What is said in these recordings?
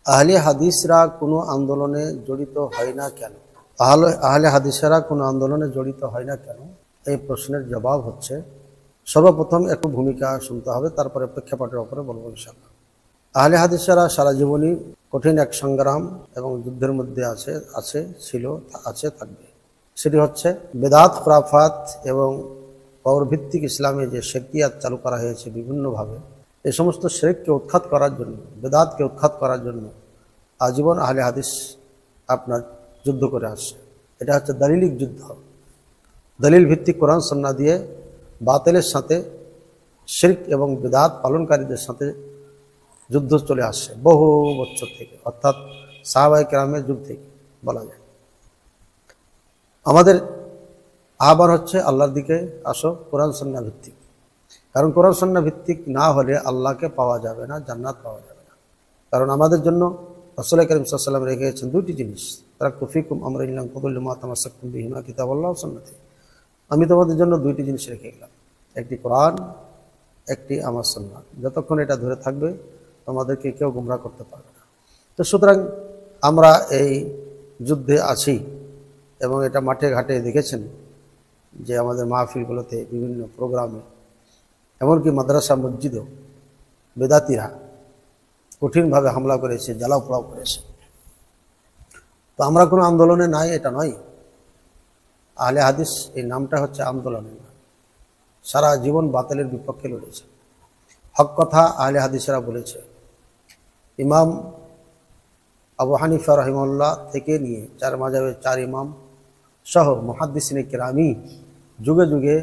আহলে হাদিসরা কোনো আন্দোলনে জড়িত হয় না কেন? আহলে হাদিসরা কোনো আন্দোলনে জড়িত হয় না কেন, এই প্রশ্নের জবাব হচ্ছে, সর্বপ্রথম একটু ভূমিকা শুনতে হবে, তারপরে প্রেক্ষাপটের উপরে বলবো ইনশাআল্লাহ। আহলে হাদিসরা সারা জীবনই কঠিন এক সংগ্রাম এবং যুদ্ধের মধ্যে ছিল, থাকবে। সেটি হচ্ছে বেদাত, খুরাফাত এবং কবরভিত্তিক ইসলামে যে শিরকিয়াত চালু করা হয়েছে বিভিন্নভাবে, এই সমস্ত শিরককে উৎখাত করার জন্য, বেদাতকে উৎখাত করার জন্য আজীবন আহলে হাদিস আপনার যুদ্ধ করে আসছে। এটা হচ্ছে দলিলিক যুদ্ধ, দলিল ভিত্তিক কোরআন সুন্নাহ দিয়ে বাতিলের সাথে শিরক এবং বেদাত পালনকারীদের সাথে যুদ্ধ চলে আসছে বহু বছর থেকে, অর্থাৎ সাহাবায়ে কেরামের যুগ থেকে বলা যায়। আমাদের আহ্বান হচ্ছে আল্লাহর দিকে আসো, কোরআন সুন্নাহ ভিত্তিক। কারণ কোরআন সুন্নাহ ভিত্তিক না হলে আল্লাহকে পাওয়া যাবে না, জান্নাত পাওয়া যাবে না। কারণ আমাদের জন্য রাসূল কারীম সাল্লাল্লাহু আলাইহি ওয়াসাল্লাম রেখে গেছেন দুইটি জিনিস, তারাকতু ফিকুম আমরাইন লান তাদুল্লু মা তামাসসাকতুম বিহিমা কিতাবুল্লাহ ওয়া সুন্নতি। আমি তোমাদের জন্য দুইটি জিনিস রেখে গেলাম, একটি কোরআন, একটি আমার সুন্নাত। যতক্ষণ এটা ধরে থাকবে তোমাদেরকে কেউ গুমরাহ করতে পারবে না। তো সুতরাং আমরা এই যুদ্ধে আছি এবং এটা মাঠে ঘাটে দেখেছেন যে আমাদের মাহফিলগুলোতে বিভিন্ন প্রোগ্রামে, এমনকি মাদ্রাসা মসজিদেও বেদাতিরা কঠিনভাবে হামলা করেছে, জ্বালাও পোড়াও করেছে। তো আমরা কোনো আন্দোলনে নাই এটা নয়। আহলে হাদিস এই নামটা হচ্ছে আন্দোলনের নাম। সারা জীবন বাতিলের বিপক্ষে লড়েছে, হক কথা আহলে হাদিসরা বলেছে। ইমাম আবু হানিফা রাহিমাহুল্লাহ থেকে নিয়ে চার মাযহাবের চার ইমাম সহ মুহাদ্দিসিনে কেরামি যুগে যুগে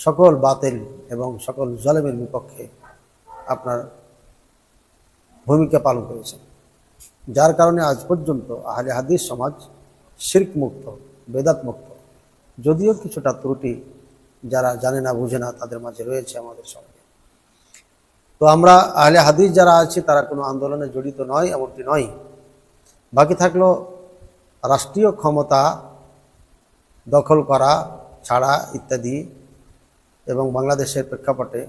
সকল বাতিল এবং সকল জালেমের বিপক্ষে আপনার ভূমিকা পালন করেছেন, যার কারণে আজ পর্যন্ত আহলে হাদিস সমাজ শিরক মুক্ত, বেদাত মুক্ত। যদিও কিছুটা ত্রুটি যারা জানে না, বুঝে না, তাদের মাঝে রয়েছে আমাদের সমাজে। তো আমরা আহলে হাদিস যারা আছি তারা কোনো আন্দোলনে জড়িত নয়, এমনটি নয়। বাকি থাকলো রাষ্ট্রীয় ক্ষমতা দখল করা ছাড়া ইত্যাদি, এবং বাংলাদেশের প্রেক্ষাপটে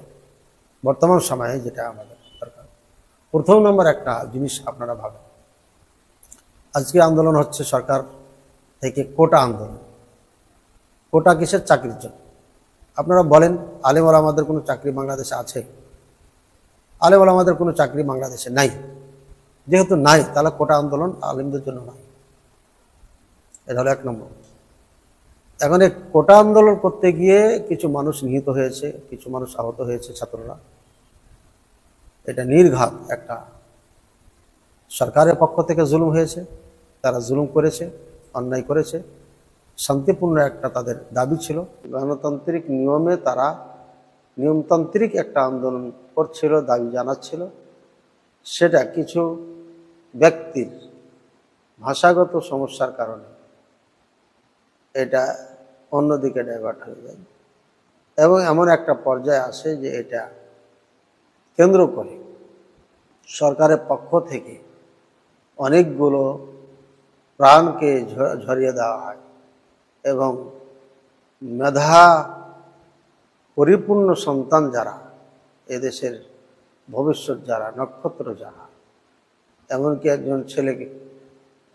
বর্তমান সময়ে যেটা আমাদের দরকার। প্রথম নম্বর একটা জিনিস আপনারা ভাবেন, আজকে আন্দোলন হচ্ছে সরকার থেকে কোটা আন্দোলন। কোটা কিসের? চাকরির জন্য। আপনারা বলেন, আলেম ওলামাদের কোনো চাকরি বাংলাদেশে আছে? আলেম ওলামাদের কোনো চাকরি বাংলাদেশে নাই। যেহেতু নাই, তাহলে কোটা আন্দোলন আলেমদের জন্য নাই। এটা হলো এক নম্বর। এখন এই কোটা আন্দোলন করতে গিয়ে কিছু মানুষ নিহত হয়েছে, কিছু মানুষ আহত হয়েছে, ছাত্ররা। এটা নির্ঘাত একটা সরকারের পক্ষ থেকে জুলুম হয়েছে, তারা জুলুম করেছে, অন্যায় করেছে। শান্তিপূর্ণ একটা তাদের দাবি ছিল, গণতান্ত্রিক নিয়মে তারা নিয়মতান্ত্রিক একটা আন্দোলন করছিল, দাবি জানাচ্ছিল। সেটা কিছু ব্যক্তির ভাষাগত সমস্যার কারণে এটা অন্যদিকে ডাইভার্ট হয়ে যায় এবং এমন একটা পর্যায়ে আসে যে এটা কেন্দ্র করে সরকারের পক্ষ থেকে অনেকগুলো প্রাণকে ঝরিয়ে দেওয়া হয় এবং মেধা পরিপূর্ণ সন্তান যারা, এদেশের ভবিষ্যৎ যারা, নক্ষত্র যারা, এমনকি একজন ছেলেকে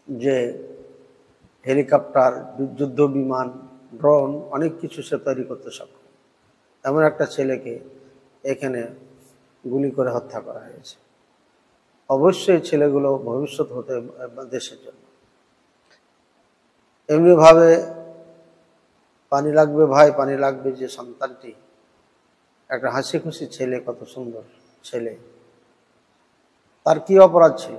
যে হেলিকপ্টার, যুদ্ধ বিমান, ড্রোন অনেক কিছু সে তৈরি করতে সক্ষম, এমন একটা ছেলেকে এখানে গুলি করে হত্যা করা হয়েছে। অবশ্যই ছেলেগুলো ভবিষ্যৎ হতে দেশের জন্য। এমনিভাবে পানি লাগবে ভাই, পানি লাগবে যে সন্তানটি, একটা হাসি খুশি ছেলে, কত সুন্দর ছেলে, তার কি অপরাধ ছিল?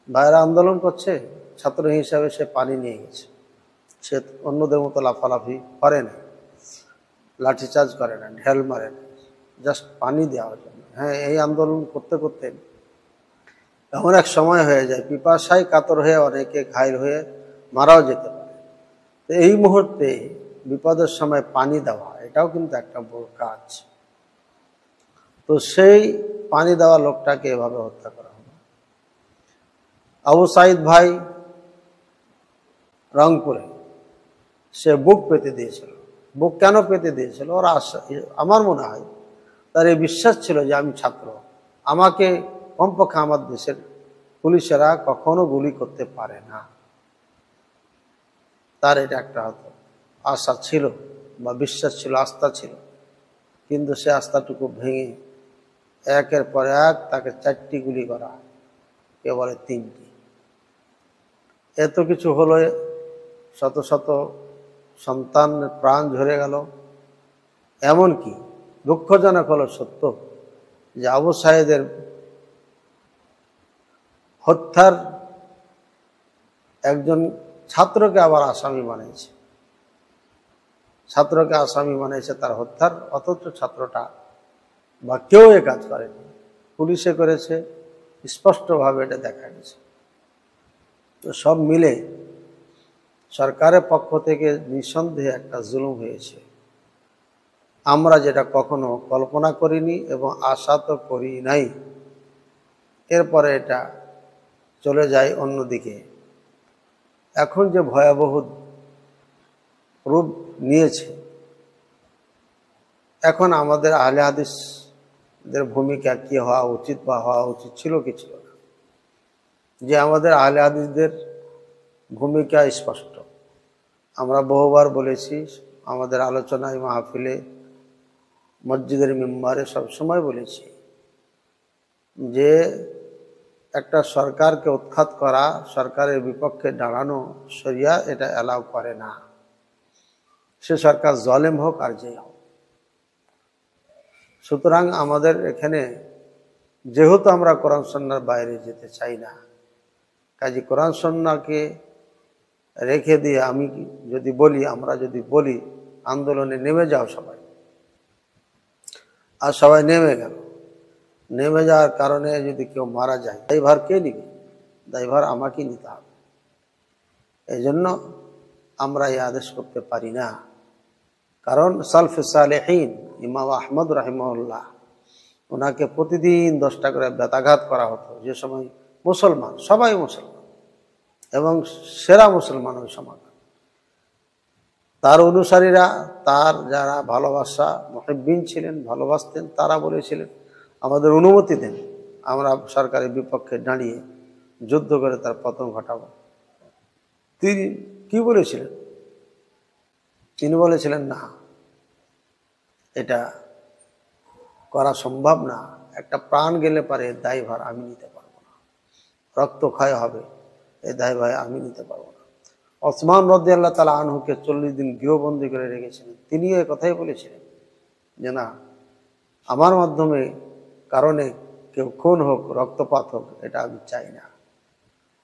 ভাইরা আন্দোলন করছে, ছাত্র হিসাবে সে পানি নিয়ে গেছে। সে অন্যদের মতো লাফালাফি করে না, লাঠিচার্জ করে না, ঢেল মারে না, জাস্ট পানি দেওয়ার জন্য। হ্যাঁ, এই আন্দোলন করতে করতে এমন এক সময় হয়ে যায়, পিপাসায় কাতর হয়ে অনেকে ঘায়ল হয়ে মারাও যেতে পারে। তো এই মুহূর্তে বিপদের সময় পানি দেওয়া, এটাও কিন্তু একটা বড় কাজ। তো সেই পানি দেওয়া লোকটাকে এভাবে হত্যা করা হলো। আবু সাইদ ভাই রংপুরে, সে বুক পেতে দিয়েছিল। বুক কেন পেতে দিয়েছিল? ওর আমার মনে হয় তার এই বিশ্বাস ছিল যে আমি ছাত্র, আমাকে কমপক্ষে আমার দেশের পুলিশেরা কখনো গুলি করতে পারে না। তার এটা একটা হতো আশা ছিল বা বিশ্বাস ছিল, আস্থা ছিল, কিন্তু সে আস্থাটুকু ভেঙে একের পর এক তাকে 4টি গুলি করা, কে বলে 3টি। এত কিছু হলো, শত শত সন্তানের প্রাণ ঝরে গেল। এমনকি দুঃখজনক হলো সত্য যে আবু সাঈদের হত্যার একজন ছাত্রকে আবার আসামি বানিয়েছে, ছাত্রকে আসামি বানিয়েছে তার হত্যার, অথচ ছাত্রটা বা কেউ এ কাজ করেনি, পুলিশে করেছে, স্পষ্টভাবে এটা দেখা গেছে। তো সব মিলে সরকারের পক্ষ থেকে নিঃসন্দেহে একটা জুলুম হয়েছে, আমরা যেটা কখনো কল্পনা করিনি এবং আশা তো করি নাই। এরপরে এটা চলে যায় অন্যদিকে। এখন যে ভয়াবহ রূপ নিয়েছে, এখন আমাদের আহলে হাদিসদের ভূমিকা কি হওয়া উচিত বা হওয়া উচিত ছিল কি ছিল না, যে আমাদের আহলে হাদিসদের ভূমিকা স্পষ্ট। আমরা বহুবার বলেছি, আমাদের আলোচনায়, মাহফিলে, মসজিদের মিম্বারে সবসময় বলেছি যে একটা সরকারকে উৎখাত করা, সরকারের বিপক্ষে দাঁড়ানো শরিয়া এটা অ্যালাউ করে না, সে সরকার জালেম হোক আর যে হোক। সুতরাং আমাদের এখানে যেহেতু আমরা কোরআন সুন্নাহর বাইরে যেতে চাই না, কাজে কোরআন সুন্নাহকে রেখে দিয়ে আমি যদি বলি, আমরা যদি বলি আন্দোলনে নেমে যাও সবাই, আর সবাই নেমে গেল, নেমে যাওয়ার কারণে যদি কেউ মারা যায়, দায়ভার কে নিবে? দায়ভার আমাকেই নিতে হবে। এই জন্য আমরা এই আদেশ করতে পারি না। কারণ সালফে সালেহীন ইমাম আহমদ রাহিমাহুল্লাহ, ওনাকে প্রতিদিন 10টা করে বেতাঘাত করা হতো, যে সময় মুসলমান, সবাই মুসলমান এবং সেরা মুসলমান ওই সময়। তার অনুসারীরা, তার যারা ভালোবাসা মুহিব্বিন ছিলেন, ভালোবাসতেন, তারা বলেছিলেন আমাদের অনুমতি দেন, আমরা সরকারের বিপক্ষে দাঁড়িয়ে যুদ্ধ করে তার পতন ঘটাবো। তিনি কি বলেছিলেন? তিনি বলেছিলেন না, এটা করা সম্ভব না, একটা প্রাণ গেলে পারে দায়ভার আমি নিতে পারবো না, রক্তক্ষয় হবে, এই দায়ভার আমি নিতে পারবো না। ওসমান রাদিয়াল্লাহু তাআলা আনহুকে 40 দিন গৃহবন্দী করে রেখেছিলেন, তিনিও এই কথাই বলেছিলেন যে না, আমার মাধ্যমে কারণে কেউ খুন হোক, রক্তপাত হোক, এটা আমি চাই না।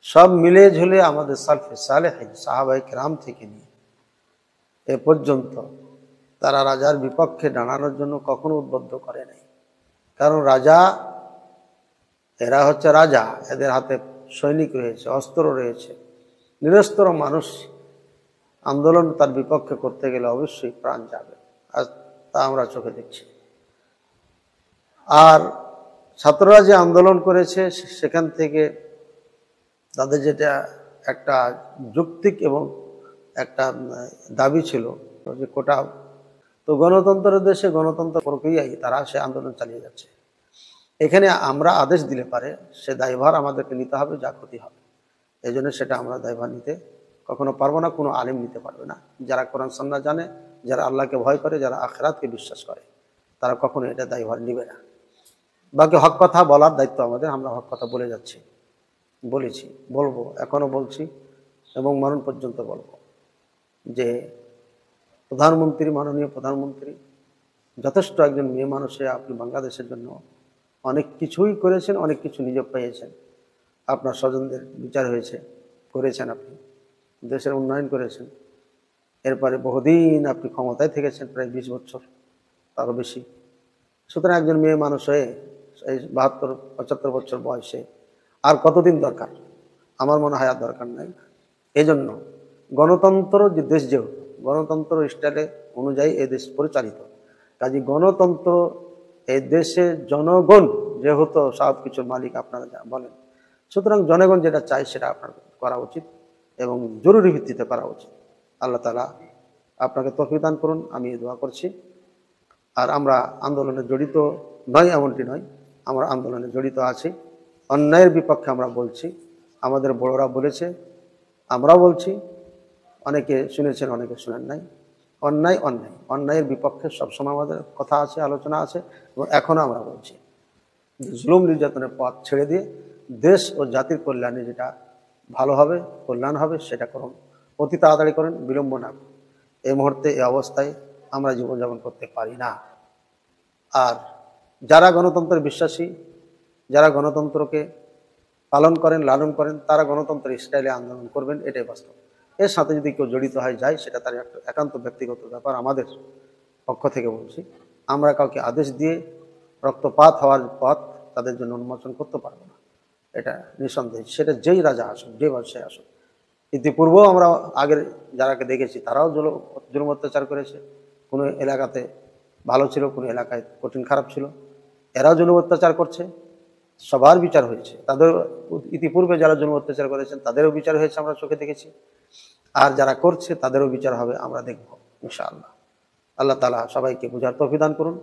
সব মিলে ঝুলে আমাদের সালফে সালেহীন সাহাবায়ে কেরাম থেকে নিয়ে এ পর্যন্ত তারা রাজার বিপক্ষে দাঁড়ানোর জন্য কখনো উদ্বুদ্ধ করে নাই। কারণ রাজা, এরা হচ্ছে রাজা, এদের হাতে সৈনিক রয়েছে, অস্ত্র রয়েছে, নিরস্ত্র মানুষ আন্দোলন তার বিপক্ষে করতে গেলে অবশ্যই প্রাণ যাবে, আর তা আমরা চোখে দেখছি। আর ছাত্ররা যে আন্দোলন করেছে, সেখান থেকে তাদের যেটা একটা যৌক্তিক এবং একটা দাবি ছিল যে কোটা, তো গণতন্ত্রের দেশে গণতন্ত্র প্রক্রিয়ায় তারা সে আন্দোলন চালিয়ে যাচ্ছে। এখানে আমরা আদেশ দিলে পারে সে দায়ভার আমাদেরকে নিতে হবে, যা ক্ষতি হবে। এই জন্য সেটা আমরা দায়ভার নিতে কখনো পারবো না, কোনো আলিম নিতে পারবে না। যারা কোরআন সুন্নাহ জানে, যারা আল্লাহকে ভয় করে, যারা আখিরাতকে বিশ্বাস করে, তারা কখনো এটা দায়ভার নিবে না। বাকি হক কথা বলার দায়িত্ব আমাদের, আমরা হক কথা বলে যাচ্ছি, বলেছি, বলবো, এখনো বলছি এবং মরণ পর্যন্ত বলবো যে প্রধানমন্ত্রী, মাননীয় প্রধানমন্ত্রী যথেষ্ট একজন মেয়ে মানুষে, আপনি বাংলাদেশের জন্য অনেক কিছুই করেছেন, অনেক কিছু নিজে পেয়েছেন, আপনার স্বজনদের বিচার হয়েছে, করেছেন, আপনি দেশের উন্নয়ন করেছেন। এরপরে বহুদিন আপনি ক্ষমতায় থেকেছেন, প্রায় 20 বছর, তারও বেশি। সুতরাং একজন মেয়ে মানুষ হয়ে এই 72-75 বছর বয়সে আর কতদিন দরকার? আমার মনে হয় আর দরকার নাই। এই জন্য গণতন্ত্র যে দেশ, যেহেতু গণতন্ত্র স্টাইলে অনুযায়ী এই দেশ পরিচালিত, কাজে গণতন্ত্র এই দেশে জনগণ যেহেতু সব কিছুর মালিক, আপনারা যা বলেন, সুতরাং জনগণ যেটা চায় সেটা আপনার করা উচিত এবং জরুরি ভিত্তিতে করা উচিত। আল্লাহ তাআলা আপনাকে তৌফিক দান করুন, আমি দোয়া করছি। আর আমরা আন্দোলনে জড়িত নয় এমনটি নয়, আমরা আন্দোলনে জড়িত আছি অন্যায়ের বিপক্ষে আমরা বলছি, আমাদের বড়রা বলেছে, আমরা বলছি, অনেকে শুনেছেন অনেকে শুনেন নাই। অন্যায় অন্যায়, অন্যায়ের বিপক্ষে সবসময় আমাদের কথা আছে, আলোচনা আছে, এবং এখনও আমরা বলছি যে জুলুম নির্যাতনের পথ ছেড়ে দিয়ে দেশ ও জাতির কল্যাণে যেটা ভালো হবে, কল্যাণ হবে, সেটা করুন, অতি তাড়াতাড়ি করেন, বিলম্ব না করুন। এই মুহূর্তে এই অবস্থায় আমরা জীবনযাপন করতে পারি না। আর যারা গণতন্ত্রের বিশ্বাসী, যারা গণতন্ত্রকে পালন করেন, লালন করেন, তারা গণতন্ত্রের স্টাইলে আন্দোলন করবেন, এটাই বাস্তব। এর সাথে যদি কেউ জড়িত হয় যায়, সেটা তার একটা একান্ত ব্যক্তিগত ব্যাপার। আমাদের পক্ষ থেকে বলছি, আমরা কাউকে আদেশ দিয়ে রক্তপাত হওয়ার পথ তাদের জন্য উন্মোচন করতে পারবো না, এটা নিঃসন্দেহ। সেটা যেই রাজা আসুক, যে বাদশাহ আসুক। ইতিপূর্বেও আমরা আগের যারাকে দেখেছি, তারাও জুলুম অত্যাচার করেছে। কোনো এলাকাতে ভালো ছিল, কোনো এলাকায় কঠিন খারাপ ছিল, এরাও জুলুম অত্যাচার করছে, সবার বিচার হয়েছে। তাদের ইতিপূর্বে যারা জুলুম অত্যাচার করেছেন তাদেরও বিচার হয়েছে, আমরা চোখে দেখেছি। আর যারা করছে তাদেরও বিচার হবে, আমরা দেখব ইনশাআল্লাহ। আল্লাহ তাআলা সবাইকে বুঝার তৌফিক দান করুন।